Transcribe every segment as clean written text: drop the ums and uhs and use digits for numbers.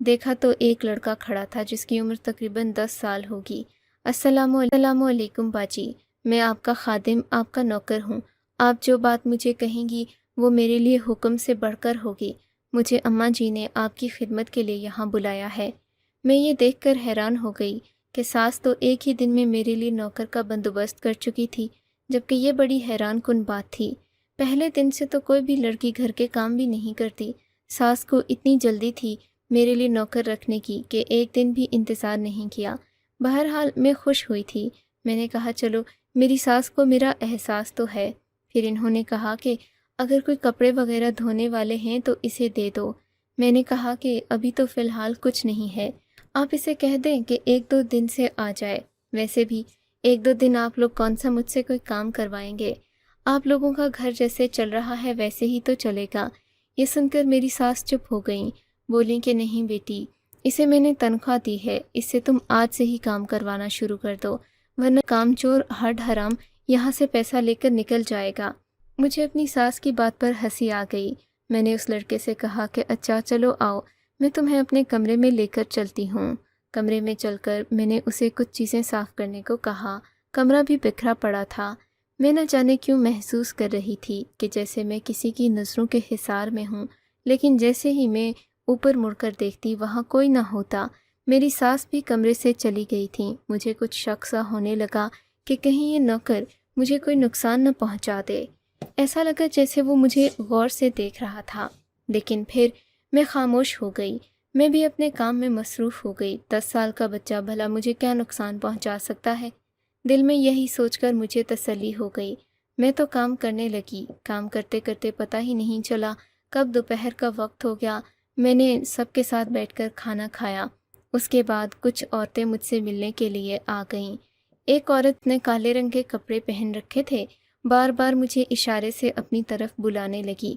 دیکھا تو ایک لڑکا کھڑا تھا جس کی عمر تقریباً 10 سال ہوگی۔ السلام علیکم باجی، میں آپ کا خادم، آپ کا نوکر ہوں۔ آپ جو بات مجھے کہیں گی وہ میرے لیے حکم سے بڑھ کر ہوگی۔ مجھے اماں جی نے آپ کی خدمت کے لیے یہاں بلایا ہے۔ میں یہ دیکھ کر حیران ہو گئی کہ ساس تو ایک ہی دن میں میرے لیے نوکر کا بندوبست کر چکی تھی، جبکہ یہ بڑی حیران کن بات تھی۔ پہلے دن سے تو کوئی بھی لڑکی گھر کے کام بھی نہیں کرتی، ساس کو اتنی جلدی تھی میرے لیے نوکر رکھنے کی کہ ایک دن بھی انتظار نہیں کیا۔ بہرحال میں خوش ہوئی تھی۔ میں نے کہا چلو، میری ساس کو میرا احساس تو ہے۔ پھر انہوں نے کہا کہ اگر کوئی کپڑے وغیرہ دھونے والے ہیں تو اسے دے دو۔ میں نے کہا کہ ابھی تو فی الحال کچھ نہیں ہے، آپ اسے کہہ دیں کہ 1-2 دن سے آ جائے۔ ویسے بھی 1-2 دن آپ لوگ کون سا مجھ سے کوئی کام کروائیں گے؟ آپ لوگوں کا گھر جیسے چل رہا ہے ویسے ہی تو چلے گا۔ یہ سن کر میری ساس چپ ہو گئیں، بولیں کہ نہیں بیٹی، اسے میں نے تنخواہ دی ہے، اس سے تم آج سے ہی کام کروانا شروع کر دو، ورنہ کام چور ہڈ حرام یہاں سے پیسہ لے کر نکل جائے گا۔ مجھے اپنی ساس کی بات پر ہنسی آ گئی۔ میں نے اس لڑکے سے کہا کہ اچھا چلو آؤ، میں تمہیں اپنے کمرے میں لے کر چلتی ہوں۔ کمرے میں چل کر میں نے اسے کچھ چیزیں صاف کرنے کو کہا۔ کمرہ بھی بکھرا پڑا تھا۔ میں نہ جانے کیوں محسوس کر رہی تھی کہ جیسے میں کسی کی نظروں کے حصار میں ہوں، لیکن جیسے ہی میں اوپر مڑ کر دیکھتی وہاں کوئی نہ ہوتا۔ میری ساس بھی کمرے سے چلی گئی تھیں۔ مجھے کچھ شک سا ہونے لگا کہ کہیں یہ نوکر مجھے کوئی نقصان نہ پہنچا دے۔ ایسا لگا جیسے وہ مجھے غور سے دیکھ رہا تھا، لیکن پھر میں خاموش ہو گئی۔ میں بھی اپنے کام میں مصروف ہو گئی۔ 10 سال کا بچہ بھلا مجھے کیا نقصان پہنچا سکتا ہے؟ دل میں یہی سوچ کر مجھے تسلی ہو گئی۔ میں تو کام کرنے لگی۔ کام کرتے کرتے پتہ ہی نہیں چلا کب دوپہر کا وقت ہو گیا۔ میں نے سب کے ساتھ بیٹھ کر کھانا کھایا۔ اس کے بعد کچھ عورتیں مجھ سے ملنے کے لیے آ گئیں۔ ایک عورت نے کالے رنگ کے کپڑے پہن رکھے تھے، بار بار مجھے اشارے سے اپنی طرف بلانے لگی۔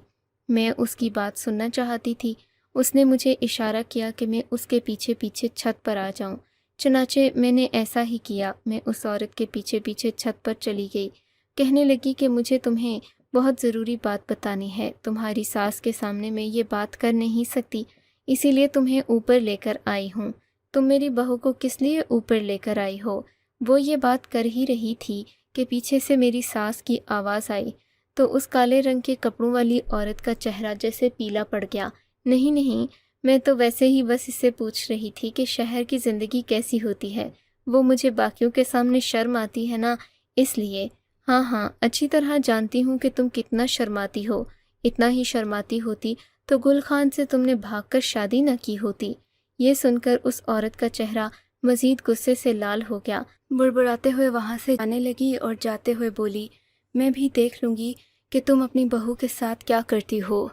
میں اس کی بات سننا چاہتی تھی۔ اس نے مجھے اشارہ کیا کہ میں اس کے پیچھے پیچھے چھت پر آ جاؤں۔ چنانچہ میں نے ایسا ہی کیا۔ میں اس عورت کے پیچھے پیچھے چھت پر چلی گئی۔ کہنے لگی کہ مجھے تمہیں بہت ضروری بات بتانی ہے۔ تمہاری ساس کے سامنے میں یہ بات کر نہیں سکتی، اسی لیے تمہیں اوپر لے کر آئی ہوں۔ تم میری بہو کو کس لیے اوپر لے کر آئی ہو؟ وہ یہ بات کر ہی رہی تھی کہ پیچھے سے میری ساس کی آواز آئی تو اس کالے رنگ کے کپڑوں والی عورت کا چہرہ جیسے پیلا پڑ گیا۔ نہیں نہیں، میں تو ویسے ہی بس اس سے پوچھ رہی تھی کہ شہر کی زندگی کیسی ہوتی ہے، وہ مجھے باقیوں کے سامنے شرم آتی ہے نا، اس لیے۔ ہاں ہاں، اچھی طرح جانتی ہوں کہ تم کتنا شرماتی ہو۔ اتنا ہی شرماتی ہوتی تو گل خان سے تم نے بھاگ کر شادی نہ کی ہوتی۔ یہ سن کر اس عورت کا چہرہ مزید غصے سے لال ہو گیا۔ بڑبڑاتے ہوئے وہاں سے جانے لگی اور جاتے ہوئے بولی، میں بھی دیکھ لوں گی کہ تم اپنی بہو کے ساتھ کیا کرتی ہو،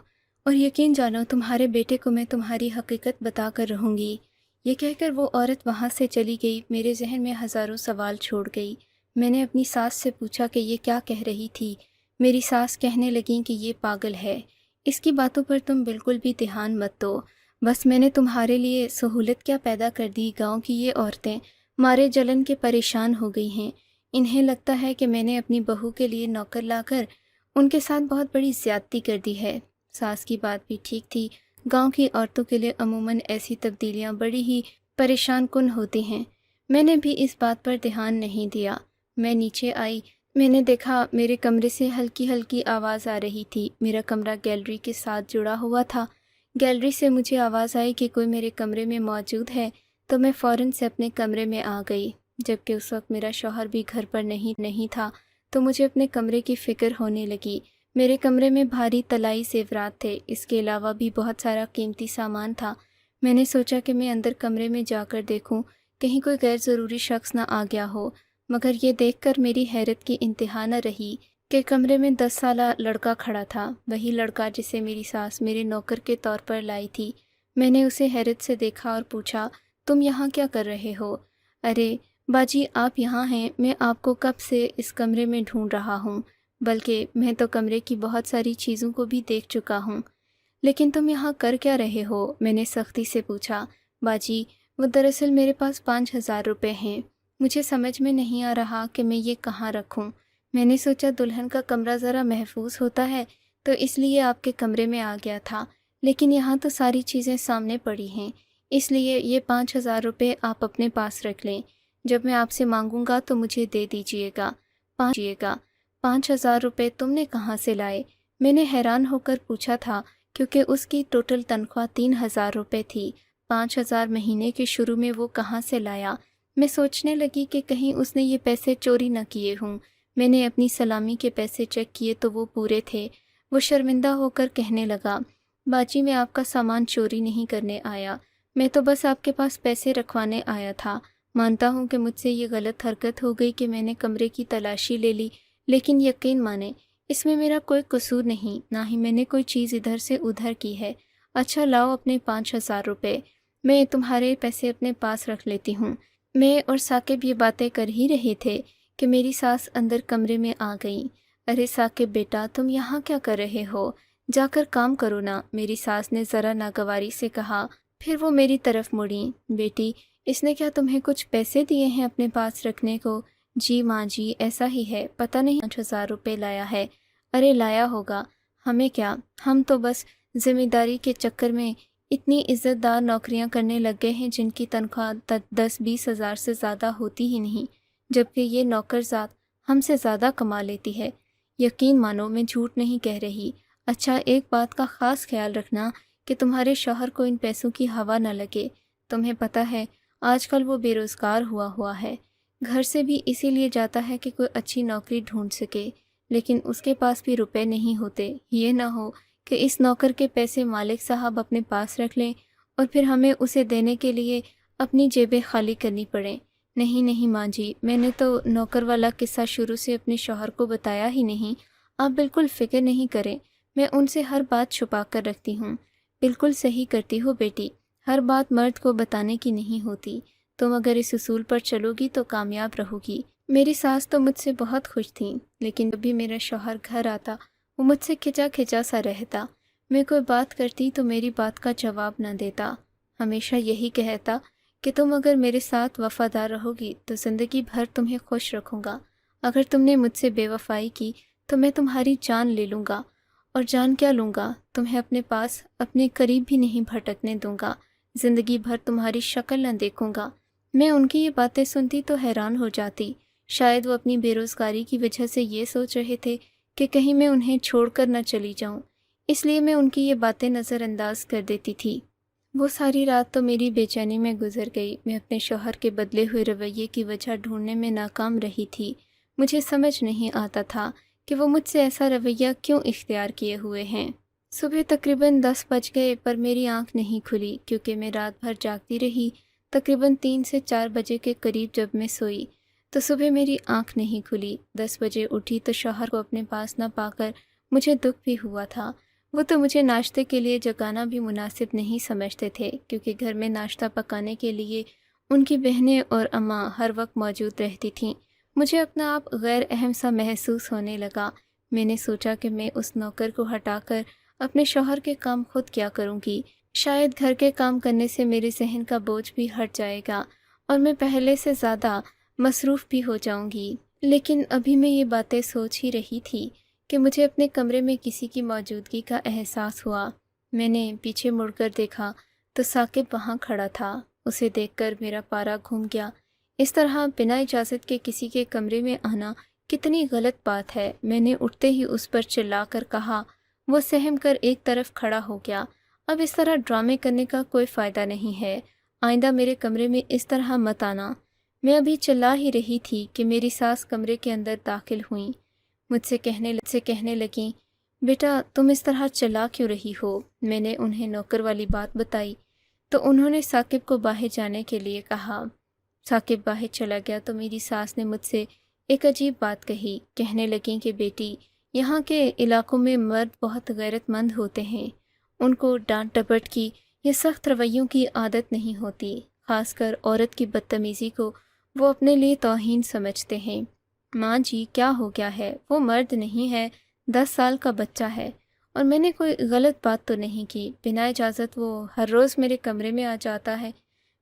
اور یقین جانو تمہارے بیٹے کو میں تمہاری حقیقت بتا کر رہوں گی۔ یہ کہہ کر وہ عورت وہاں سے چلی گئی۔ میرے ذہن میں ہزاروں سوال چھوڑ گئی۔ میں نے اپنی ساس سے پوچھا کہ یہ کیا کہہ رہی تھی۔ میری ساس کہنے لگیں کہ یہ پاگل ہے، اس کی باتوں پر تم بالکل بھی دھیان مت دو۔ بس میں نے تمہارے لیے سہولت کیا پیدا کر دی۔ گاؤں کی یہ عورتیں مارے جلن کے پریشان ہو گئی ہیں۔ انہیں لگتا ہے کہ میں نے اپنی بہو کے لیے نوکر لا کر ان کے ساتھ بہت بڑی زیادتی کر دی ہے۔ ساس کی بات بھی ٹھیک تھی۔ گاؤں کی عورتوں کے لیے عموماً ایسی تبدیلیاں بڑی ہی پریشان کن ہوتی ہیں۔ میں نے بھی اس بات پر دھیان نہیں دیا۔ میں نیچے آئی۔ میں نے دیکھا میرے کمرے سے ہلکی ہلکی آواز آ رہی تھی۔ میرا کمرہ گیلری کے ساتھ جڑا ہوا تھا۔ گیلری سے مجھے آواز آئی کہ کوئی میرے کمرے میں موجود ہے، تو میں فوراً سے اپنے کمرے میں آ گئی۔ جبکہ اس وقت میرا شوہر بھی گھر پر نہیں تھا، تو مجھے اپنے کمرے کی فکر ہونے لگی۔ میرے کمرے میں بھاری طلائی زیورات تھے، اس کے علاوہ بھی بہت سارا قیمتی سامان تھا۔ میں نے سوچا کہ میں اندر کمرے میں جا کر دیکھوں، کہیں کوئی غیر ضروری شخص نہ آ گیا ہو، مگر یہ دیکھ کر میری حیرت کی انتہا نہ رہی کہ کمرے میں 10 سالہ لڑکا کھڑا تھا، وہی لڑکا جسے میری ساس میرے نوکر کے طور پر لائی تھی۔ میں نے اسے حیرت سے دیکھا اور پوچھا، تم یہاں کیا کر رہے ہو؟ ارے باجی، آپ یہاں ہیں، میں آپ کو کب سے اس کمرے میں ڈھونڈ رہا ہوں، بلکہ میں تو کمرے کی بہت ساری چیزوں کو بھی دیکھ چکا ہوں، لیکن تم یہاں کر کیا رہے ہو؟ میں نے سختی سے پوچھا۔ باجی، وہ دراصل میرے پاس 5,000 روپے ہیں، مجھے سمجھ میں نہیں آ رہا کہ میں یہ کہاں رکھوں۔ میں نے سوچا دلہن کا کمرہ ذرا محفوظ ہوتا ہے، تو اس لیے آپ کے کمرے میں آ گیا تھا، لیکن یہاں تو ساری چیزیں سامنے پڑی ہیں، اس لیے یہ 5,000 روپے آپ اپنے پاس رکھ لیں، جب میں آپ سے مانگوں گا تو مجھے دے دیجیے گا۔ 5,000 روپے تم نے کہاں سے لائے؟ میں نے حیران ہو کر پوچھا تھا، کیونکہ اس کی ٹوٹل تنخواہ 3,000 روپے تھی۔ 5,000 مہینے کے شروع میں وہ کہاں سے لایا؟ میں سوچنے لگی کہ کہیں اس نے یہ پیسے چوری نہ کیے ہوں۔ میں نے اپنی سلامی کے پیسے چیک کیے تو وہ پورے تھے۔ وہ شرمندہ ہو کر کہنے لگا، باجی میں آپ کا سامان چوری نہیں کرنے آیا، میں تو بس آپ کے پاس پیسے رکھوانے آیا تھا۔ مانتا ہوں کہ مجھ سے یہ غلط حرکت ہو گئی کہ میں نے کمرے کی تلاشی لے لی، لیکن یقین مانیں اس میں میرا کوئی قصور نہیں، نہ ہی میں نے کوئی چیز ادھر سے ادھر کی ہے۔ اچھا لاؤ اپنے 5,000 روپے، میں تمہارے پیسے اپنے پاس رکھ لیتی ہوں۔ میں اور ثاقب یہ باتیں کر ہی رہے تھے کہ میری ساس اندر کمرے میں آ گئیں۔ ارے ثاقب بیٹا، تم یہاں کیا کر رہے ہو؟ جا کر کام کرو نا، میری ساس نے ذرا ناگواری سے کہا۔ پھر وہ میری طرف مڑیں۔ بیٹی، اس نے کیا تمہیں کچھ پیسے دیے ہیں اپنے پاس رکھنے کو؟ جی ماں جی، ایسا ہی ہے، پتہ نہیں 5,000 روپے لایا ہے۔ ارے لایا ہوگا، ہمیں کیا، ہم تو بس ذمہ داری کے چکر میں اتنی عزت دار نوکریاں کرنے لگ گئے ہیں جن کی تنخواہ 10-20 ہزار سے زیادہ ہوتی ہی نہیں، جبکہ یہ نوکر ذات ہم سے زیادہ کما لیتی ہے۔ یقین مانو میں جھوٹ نہیں کہہ رہی۔ اچھا ایک بات کا خاص خیال رکھنا کہ تمہارے شوہر کو ان پیسوں کی ہوا نہ لگے۔ تمہیں پتہ ہے آج کل وہ بے روزگار ہوا ہے، گھر سے بھی اسی لیے جاتا ہے کہ کوئی اچھی نوکری ڈھونڈ سکے، لیکن اس کے پاس بھی روپے نہیں ہوتے۔ یہ نہ ہو کہ اس نوکر کے پیسے مالک صاحب اپنے پاس رکھ لیں اور پھر ہمیں اسے دینے کے لیے اپنی جیبیں خالی کرنی پڑیں۔ نہیں نہیں ماں جی، میں نے تو نوکر والا قصہ شروع سے اپنے شوہر کو بتایا ہی نہیں۔ آپ بالکل فکر نہیں کریں، میں ان سے ہر بات چھپا کر رکھتی ہوں۔ بالکل صحیح کرتی ہو بیٹی، ہر بات مرد کو بتانے کی نہیں ہوتی۔ تم اگر اس اصول پر چلو گی تو کامیاب رہو گی۔ میری ساس تو مجھ سے بہت خوش تھیں، لیکن جب بھی میرا شوہر گھر آتا وہ مجھ سے کھچا کھچا سا رہتا۔ میں کوئی بات کرتی تو میری بات کا جواب نہ دیتا، ہمیشہ یہی کہتا کہ تم اگر میرے ساتھ وفادار رہو گی تو زندگی بھر تمہیں خوش رکھوں گا، اگر تم نے مجھ سے بے وفائی کی تو میں تمہاری جان لے لوں گا، اور جان کیا لوں گا، تمہیں اپنے پاس اپنے قریب بھی نہیں بھٹکنے دوں گا، زندگی بھر تمہاری شکل نہ دیکھوں گا۔ میں ان کی یہ باتیں سنتی تو حیران ہو جاتی، شاید وہ اپنی بے روزگاری کی وجہ سے یہ سوچ رہے تھے کہ کہیں میں انہیں چھوڑ کر نہ چلی جاؤں، اس لیے میں ان کی یہ باتیں نظر انداز کر دیتی تھی۔ وہ ساری رات تو میری بے چینی میں گزر گئی۔ میں اپنے شوہر کے بدلے ہوئے رویے کی وجہ ڈھونڈنے میں ناکام رہی تھی۔ مجھے سمجھ نہیں آتا تھا کہ وہ مجھ سے ایسا رویہ کیوں اختیار کیے ہوئے ہیں۔ صبح تقریباً 10 بج گئے پر میری آنکھ نہیں کھلی، کیونکہ میں رات بھر جاگتی رہی۔ تقریباً 3 سے 4 بجے کے قریب جب میں سوئی تو صبح میری آنکھ نہیں کھلی۔ 10 بجے اٹھی تو شوہر کو اپنے پاس نہ پا کر مجھے دکھ بھی ہوا تھا۔ وہ تو مجھے ناشتے کے لیے جگانا بھی مناسب نہیں سمجھتے تھے، کیونکہ گھر میں ناشتہ پکانے کے لیے ان کی بہنیں اور اماں ہر وقت موجود رہتی تھیں۔ مجھے اپنا آپ غیر اہم سا محسوس ہونے لگا۔ میں نے سوچا کہ میں اس نوکر کو ہٹا کر اپنے شوہر کے کام خود کیا کروں گی، شاید گھر کے کام کرنے سے میرے ذہن کا بوجھ بھی ہٹ جائے گا اور میں پہلے سے زیادہ مصروف بھی ہو جاؤں گی۔ لیکن ابھی میں یہ باتیں سوچ ہی رہی تھی کہ مجھے اپنے کمرے میں کسی کی موجودگی کا احساس ہوا۔ میں نے پیچھے مڑ کر دیکھا تو ثاقب وہاں کھڑا تھا۔ اسے دیکھ کر میرا پارا گھوم گیا۔ اس طرح بنا اجازت کے کسی کے کمرے میں آنا کتنی غلط بات ہے۔ میں نے اٹھتے ہی اس پر چلا کر کہا۔ وہ سہم کر ایک طرف کھڑا ہو گیا۔ اب اس طرح ڈرامے کرنے کا کوئی فائدہ نہیں ہے، آئندہ میرے کمرے میں اس طرح مت آنا۔ میں ابھی چلا ہی رہی تھی کہ میری ساس کمرے کے اندر داخل ہوئیں۔ مجھ سے کہنے لگیں، بیٹا تم اس طرح چلا کیوں رہی ہو؟ میں نے انہیں نوکر والی بات بتائی تو انہوں نے ثاقب کو باہر جانے کے لیے کہا۔ ثاقب باہر چلا گیا تو میری ساس نے مجھ سے ایک عجیب بات کہی۔ کہنے لگیں کہ بیٹی، یہاں کے علاقوں میں مرد بہت غیرت مند ہوتے ہیں، ان کو ڈانٹ ڈپٹ کی یا سخت رویوں کی عادت نہیں ہوتی، خاص کر عورت کی بدتمیزی کو وہ اپنے لیے توہین سمجھتے ہیں۔ ماں جی کیا ہو گیا ہے؟ وہ مرد نہیں ہے، 10 سال کا بچہ ہے، اور میں نے کوئی غلط بات تو نہیں کی۔ بنا اجازت وہ ہر روز میرے کمرے میں آ جاتا ہے۔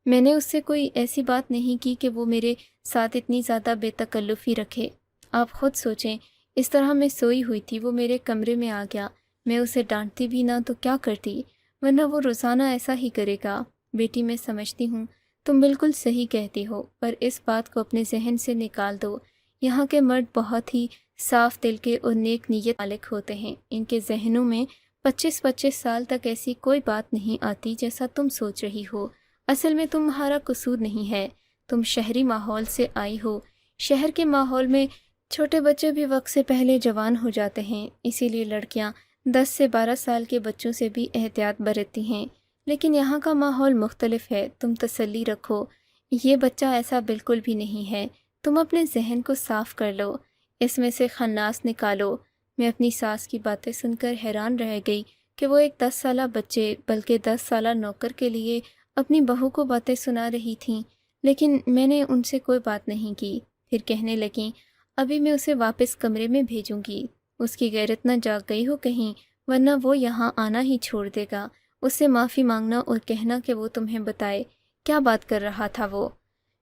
میں نے اس سے کوئی ایسی بات نہیں کی کہ وہ میرے ساتھ اتنی زیادہ بے تکلفی رکھے۔ آپ خود سوچیں، اس طرح میں سوئی ہوئی تھی، وہ میرے کمرے میں آ گیا، میں اسے ڈانٹتی بھی نہ تو کیا کرتی، ورنہ وہ روزانہ ایسا ہی کرے گا۔ بیٹی میں سمجھتی ہوں تم بالکل صحیح کہتی ہو، پر اس بات کو اپنے ذہن سے نکال دو۔ یہاں کے مرد بہت ہی صاف دل کے اور نیک نیت مالک ہوتے ہیں۔ ان کے ذہنوں میں 25 سال تک ایسی کوئی بات نہیں آتی جیسا تم سوچ رہی ہو۔ اصل میں تمہارا قصور نہیں ہے، تم شہری ماحول سے آئی ہو۔ شہر کے ماحول میں چھوٹے بچے بھی وقت سے پہلے جوان ہو جاتے ہیں، اسی لیے لڑکیاں 10 سے 12 سال کے بچوں سے بھی احتیاط برتتی ہیں۔ لیکن یہاں کا ماحول مختلف ہے، تم تسلی رکھو، یہ بچہ ایسا بالکل بھی نہیں ہے۔ تم اپنے ذہن کو صاف کر لو، اس میں سے خناس نکالو۔ میں اپنی ساس کی باتیں سن کر حیران رہ گئی کہ وہ ایک 10 سالہ بچے بلکہ 10 سالہ نوکر کے لیے اپنی بہو کو باتیں سنا رہی تھیں، لیکن میں نے ان سے کوئی بات نہیں کی۔ پھر کہنے لگیں، ابھی میں اسے واپس کمرے میں بھیجوں گی، اس کی غیرت نہ جاگ گئی ہو کہیں، ورنہ وہ یہاں آنا ہی چھوڑ دے گا۔ اس سے معافی مانگنا اور کہنا کہ وہ تمہیں بتائے کیا بات کر رہا تھا وہ۔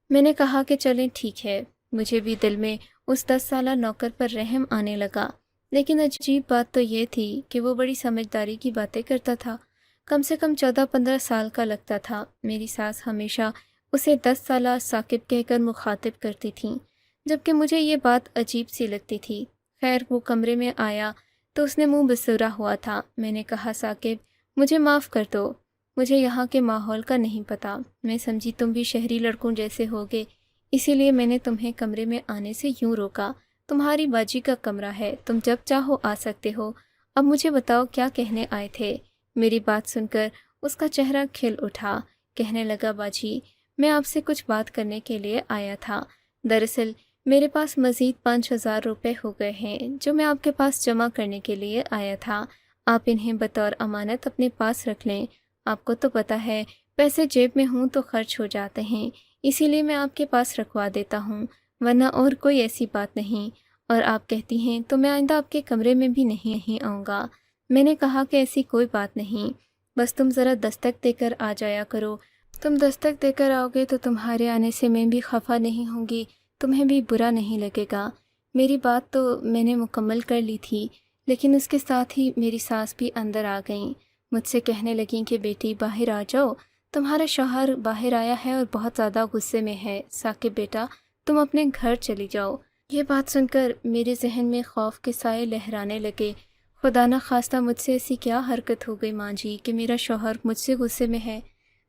میں نے کہا کہ چلیں ٹھیک ہے۔ مجھے بھی دل میں اس 10 سالہ نوکر پر رحم آنے لگا، لیکن عجیب بات تو یہ تھی کہ وہ بڑی سمجھداری کی باتیں کرتا تھا، کم سے کم 14-15 سال کا لگتا تھا۔ میری ساس ہمیشہ اسے 10 سالہ ثاقب کہہ کر مخاطب کرتی تھیں، جبکہ مجھے یہ بات عجیب سی لگتی تھی۔ خیر وہ کمرے میں آیا تو اس نے منہ بسورا ہوا تھا۔ میں نے کہا، ثاقب مجھے معاف کر دو، مجھے یہاں کے ماحول کا نہیں پتہ، میں سمجھی تم بھی شہری لڑکوں جیسے ہوگے، اسی لیے میں نے تمہیں کمرے میں آنے سے یوں روکا۔ تمہاری باجی کا کمرہ ہے، تم جب چاہو آ سکتے ہو۔ اب مجھے بتاؤ کیا کہنے آئے تھے۔ میری بات سن کر اس کا چہرہ کھل اٹھا، کہنے لگا، باجی میں آپ سے کچھ بات کرنے کے لیے آیا تھا۔ دراصل میرے پاس مزید 5,000 روپے ہو گئے ہیں جو میں آپ کے پاس جمع کرنے کے لیے آیا تھا۔ آپ انہیں بطور امانت اپنے پاس رکھ لیں۔ آپ کو تو پتہ ہے پیسے جیب میں ہوں تو خرچ ہو جاتے ہیں، اسی لیے میں آپ کے پاس رکھوا دیتا ہوں، ورنہ اور کوئی ایسی بات نہیں۔ اور آپ کہتی ہیں تو میں آئندہ آپ کے کمرے میں بھی نہیں آؤں گا۔ میں نے کہا کہ ایسی کوئی بات نہیں، بس تم ذرا دستک دے کر آ جایا کرو۔ تم دستک دے کر آؤ گے تو تمہارے آنے سے میں بھی خفا نہیں ہوں گی، تمہیں بھی برا نہیں لگے گا۔ میری بات تو میں نے مکمل کر لی تھی، لیکن اس کے ساتھ ہی میری ساس بھی اندر آ گئیں۔ مجھ سے کہنے لگیں کہ بیٹی باہر آ جاؤ، تمہارا شوہر باہر آیا ہے اور بہت زیادہ غصے میں ہے، ثاقب بیٹا تم اپنے گھر چلی جاؤ۔ یہ بات سن کر میرے ذہن میں خوف کے سائے لہرانے لگے۔ خدا نہ خواستہ مجھ سے ایسی کیا حرکت ہو گئی ماں جی کہ میرا شوہر مجھ سے غصے میں ہے۔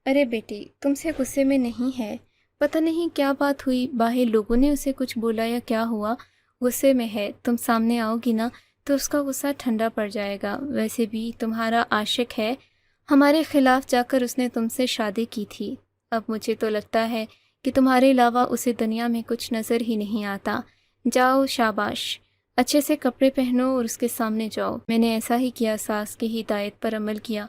ارے بیٹی تم سے غصے میں نہیں ہے، پتہ نہیں کیا بات ہوئی، باہر لوگوں نے اسے کچھ بولا یا کیا ہوا، غصے میں ہے۔ تم سامنے آؤ گی نا تو اس کا غصہ ٹھنڈا پڑ جائے گا۔ ویسے بھی تمہارا عاشق ہے، ہمارے خلاف جا کر اس نے تم سے شادی کی تھی۔ اب مجھے تو لگتا ہے کہ تمہارے علاوہ اسے دنیا میں کچھ نظر ہی نہیں آتا۔ جاؤ شاباش، اچھے سے کپڑے پہنو اور اس کے سامنے جاؤ۔ میں نے ایسا ہی کیا، ساس کی ہدایت پر عمل کیا۔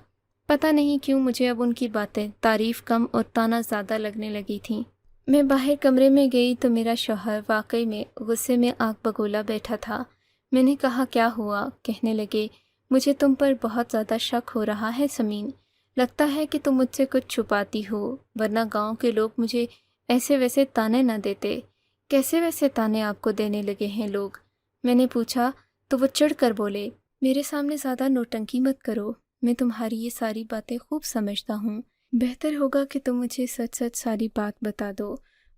پتہ نہیں کیوں مجھے اب ان کی باتیں تعریف کم اور طعنہ زیادہ لگنے لگی تھیں۔ میں باہر کمرے میں گئی تو میرا شوہر واقعی میں غصے میں آگ بگولا بیٹھا تھا۔ میں نے کہا کیا ہوا؟ کہنے لگے، مجھے تم پر بہت زیادہ شک ہو رہا ہے سمین، لگتا ہے کہ تم مجھ سے کچھ چھپاتی ہو، ورنہ گاؤں کے لوگ مجھے ایسے ویسے تانے نہ دیتے۔ کیسے ویسے تانے آپ کو دینے لگے ہیں لوگ؟ میں نے پوچھا تو وہ چڑھ کر بولے، میرے سامنے زیادہ نوٹنکی مت کرو، میں تمہاری یہ ساری باتیں خوب سمجھتا ہوں، بہتر ہوگا کہ تم مجھے سچ سچ ساری بات بتا دو،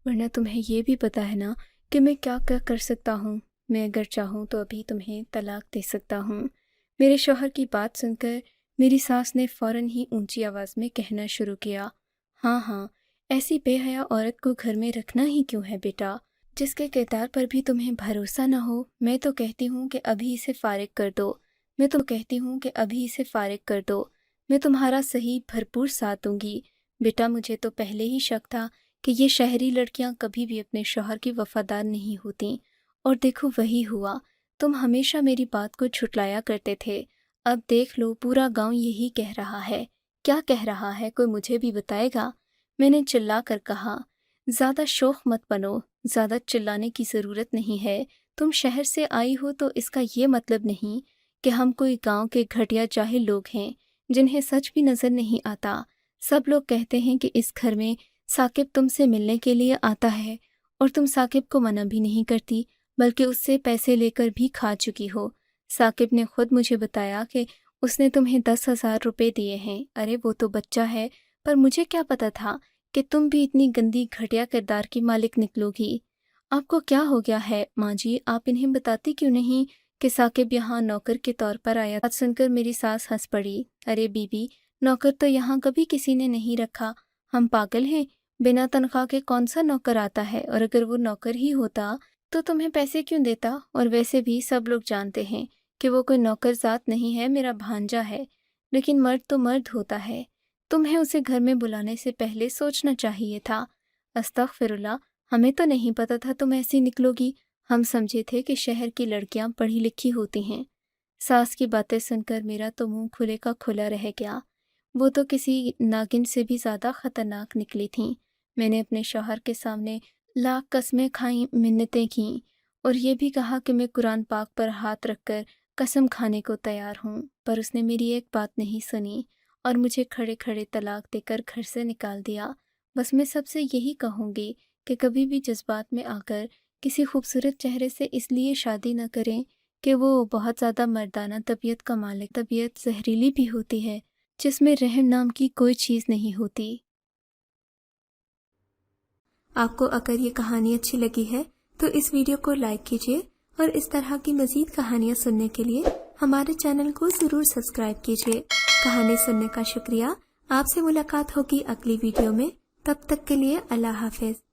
ورنہ تمہیں یہ بھی پتہ ہے نا کہ میں کیا کیا کر سکتا ہوں، میں اگر چاہوں تو ابھی تمہیں طلاق دے سکتا ہوں۔ میرے شوہر کی بات سن کر میری ساس نے فوراً ہی اونچی آواز میں کہنا شروع کیا، ہاں ہاں، ایسی بے حیا عورت کو گھر میں رکھنا ہی کیوں ہے بیٹا، جس کے کردار پر بھی تمہیں بھروسہ نہ ہو۔ میں تو کہتی ہوں کہ ابھی اسے فارغ کر دو، میں تمہارا صحیح بھرپور ساتھ دوں گی۔ بیٹا مجھے تو پہلے ہی شک تھا کہ یہ شہری لڑکیاں کبھی بھی اپنے شوہر کی وفادار نہیں ہوتیں، اور دیکھو وہی ہوا، تم ہمیشہ میری بات کو جھٹلایا کرتے تھے، اب دیکھ لو پورا گاؤں یہی کہہ رہا ہے۔ کیا کہہ رہا ہے، کوئی مجھے بھی بتائے گا؟ میں نے چلا کر کہا، زیادہ شوخ مت بنو، زیادہ چلانے کی ضرورت نہیں ہے، تم شہر سے آئی ہو تو اس کا یہ مطلب نہیں کہ ہم کوئی گاؤں کے گھٹیا جاہل لوگ ہیں جنہیں سچ بھی نظر نہیں آتا۔ سب لوگ کہتے ہیں کہ اس گھر میں ثاقب تم سے ملنے کے لیے آتا ہے اور تم ثاقب کو منع بھی نہیں کرتی، بلکہ اس سے پیسے لے کر بھی کھا چکی ہو۔ ثاقب نے خود مجھے بتایا کہ اس نے تمہیں 10,000 روپے دیے ہیں۔ ارے وہ تو بچہ ہے، پر مجھے کیا پتا تھا کہ تم بھی اتنی گندی گھٹیا کردار کی مالک نکلو گی۔ آپ کو کیا ہو گیا ہے ماں جی؟ آپ انہیں بتاتی کیوں نہیں کہ ثاقب یہاں نوکر کے طور پر آیا؟ بات سن کر میری ساس ہنس پڑی۔ ارے بی بی، نوکر تو یہاں کبھی کسی نے نہیں رکھا، ہم پاگل ہیں؟ بنا تنخواہ کے کون سا نوکر آتا ہے؟ اور اگر وہ نوکر ہی ہوتا تو تمہیں پیسے کیوں دیتا؟ اور ویسے بھی سب لوگ جانتے ہیں کہ وہ کوئی نوکر ذات نہیں ہے، میرا بھانجا ہے۔ لیکن مرد تو مرد ہوتا ہے، تمہیں اسے گھر میں بلانے سے پہلے سوچنا چاہیے تھا۔ استغفر اللہ، ہمیں تو نہیں پتا تھا تم ایسی نکلو گی، ہم سمجھے تھے کہ شہر کی لڑکیاں پڑھی لکھی ہوتی ہیں۔ ساس کی باتیں سن کر میرا تو منہ کھلے کا کھلا رہ گیا۔ وہ تو کسی ناگن سے بھی زیادہ خطرناک نکلی تھیں۔ میں نے اپنے شوہر کے سامنے لاکھ قسمیں کھائیں، منتیں کیں، اور یہ بھی کہا کہ میں قرآن پاک پر ہاتھ رکھ کر قسم کھانے کو تیار ہوں، پر اس نے میری ایک بات نہیں سنی اور مجھے کھڑے کھڑے طلاق دے کر گھر سے نکال دیا۔ بس میں سب سے یہی کہوں گی کہ کبھی بھی جذبات میں آ کر کسی خوبصورت چہرے سے اس لیے شادی نہ کریں کہ وہ بہت زیادہ مردانہ طبیعت کا مالک۔ طبیعت زہریلی بھی ہوتی ہے جس میں رحم نام کی کوئی چیز نہیں ہوتی۔ آپ کو اگر یہ کہانی اچھی لگی ہے تو اس ویڈیو کو لائک کیجیے، اور اس طرح کی مزید کہانیاں سننے کے لیے ہمارے چینل کو ضرور سبسکرائب کیجیے۔ کہانی سننے کا شکریہ۔ آپ سے ملاقات ہوگی اگلی ویڈیو میں، تب تک کے لیے اللہ حافظ۔